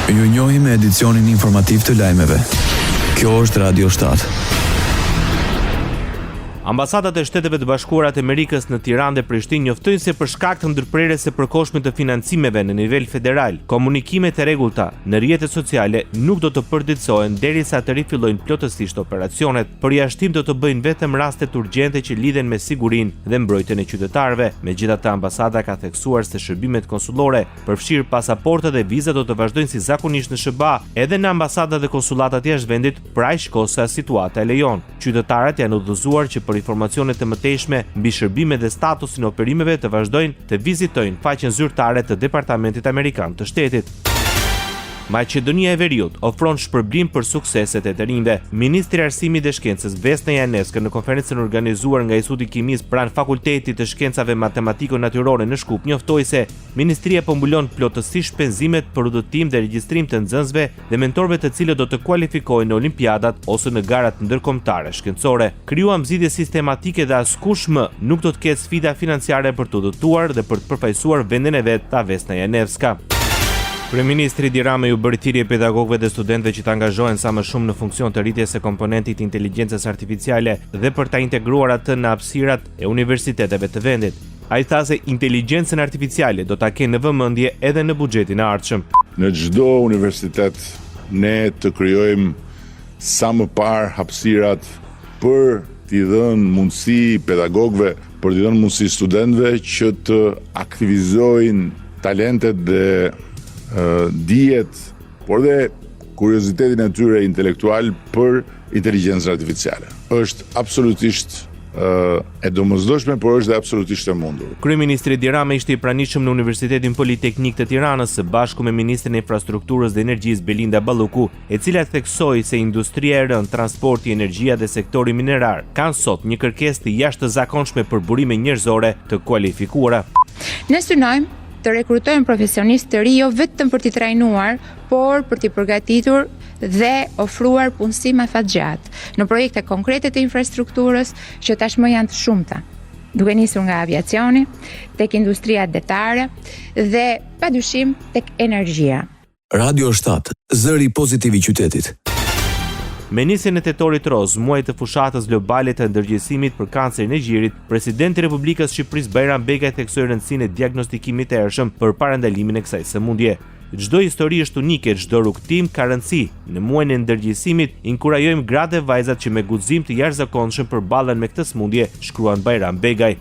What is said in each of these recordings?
Ju njohim me edicionin informativ të lajmeve. Kjo është Radio 7. Ambasadat e Shteteve të Bashkuara të Amerikës në Tiranë dhe Prishtinë njoftojnë se për shkak të ndërprerjes së përkohshme të financimeve në nivel federal, komunikimet e rregullta në rrjetet sociale nuk do të përditësohen derisa të rifillojnë plotësisht operacionet. Përjashtim do të bëjnë vetëm rastet urgjente që lidhen me sigurinë dhe mbrojtjen e qytetarëve. Megjithatë, ambasada ka theksuar se shërbimet konsullore, përfshirë pasaportët dhe vizat, do të vazhdojnë si zakonisht në SBA, edhe në ambasadat dhe konsulatat jashtë vendit, pra aq kohë sa situata e lejon. Qytetarët janë udhëzuar që për informacione të mëtejshme mbi shërbimet dhe statusin e operimeve të vazhdojnë të vizitojnë faqen zyrtare të Departamentit Amerikan të Shtetit. Maqedonia e Veriut ofron shpërblim për sukseset e të rinjve. Ministri i Arsimit dhe Shkencës Vesna Janevska në konferencën organizuar nga Instituti i Kimisë pranë Fakultetit të Shkencave Matematiko-Natyrore në Shkup njoftoi se ministria po mbulon plotësisht shpenzimet për udhëtim dhe regjistrim të nxënësve dhe mentorëve të cilët do të kualifikohen në olimpiadat ose në garat ndërkombëtare shkencore. Krijuam zgjidhje sistematike dhe askush më nuk do të ketë sfida financiare për të udhëtuar dhe për të përfaqësuar vendin e vet, tha Vesna Janevska. Kryeministri Edi Rama ju bëri thirrje pedagogëve dhe studentëve që të angazhohen sa më shumë në funksion të rritjes së komponentit inteligjencës artificiale dhe për ta integruar atë në hapësirat e universiteteve të vendit. Ai tha se inteligjencën artificiale do ta kenë në vëmendje edhe në buxhetin e ardhshëm. Në çdo universitet ne të krijojmë sa më parë hapësirat për t'i dhënë mundësi pedagogëve, për t'i dhënë mundësi studentëve që të aktivizojnë talentet dhe dijet, por dhe kuriozitetin e tyre intelektual për inteligjencën artificiale. Është absolutisht e domosdoshme, por është dhe absolutisht e mundur. Kryeministri Edi Rama ishte i pranishëm në Universitetin Politeknik të Tiranës së bashku me ministrin e infrastrukturës dhe energjisë Belinda Balluku, e cila theksoi se industria e rënd, transporti, energjia dhe sektori minerar kanë sot një kërkesë të jashtëzakonshme për burime njerëzore të kualifikuara. Ne synojmë të rekrutojmë profesionistë të ri jo vetëm për t'i trajnuar, por për t'i përgatitur dhe ofruar punësi më afatgjatë në projekte konkrete të infrastrukturës që tashmë janë të shumta, duke nisur nga aviacioni, tek industria detare dhe padyshim tek energjia. Radio 7, zëri pozitiv i qytetit. Me nisjen e tetorit roz, muajit të fushatës globale të ndërgjegjësimit për kancerin e gjirit, Presidenti i Republikës së Shqipërisë Bajram Begaj theksoi rëndësinë e diagnostikimit të errshëm për parandalimin e kësaj sëmundje. Çdo histori është unike, çdo rrugtim ka rëndësi. Në muajin e ndërgjegjësimit inkurajojmë gratë dhe vajzat që me guxim të jashtëzakonshëm përballen me këtë sëmundje, shkruan Bajram Begaj.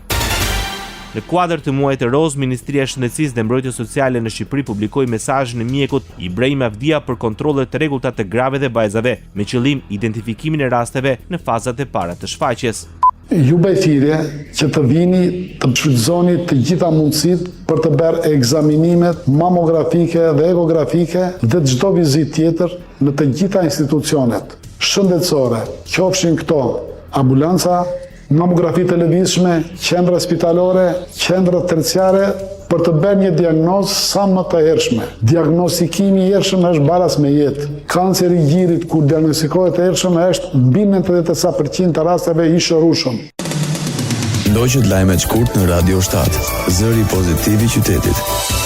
Në kuadër të muajit të roz, Ministria e Shëndetësisë dhe Mbrojtjes Sociale në Shqipëri publikoi mesazhin e mjekut Ibrahim Avdia për kontrolle të rregullta të grave dhe vajzave, me qëllim identifikimin e rasteve në fazat e para të shfaqjes. Ju bëj thirrje që të vini të shfrytëzoni të gjitha mundësitë për të bërë ekzaminimet mamografike dhe ekografike dhe çdo vizitë tjetër në të gjitha institucionet shëndetësore, qofshin këto ambulanca, mamografi të lëvizshme, qendra spitalore, qendra terciare, për të bërë një diagnozë sa më të hershme. Diagnostikimi i hershëm është baras me jetë. Kanceri i gjirit kur diagnostikohet e hershëm është mbi 90% të rasteve i shërueshëm. Ndoqët lajmet shkurt në Radio 7, zëri pozitiv i qytetit.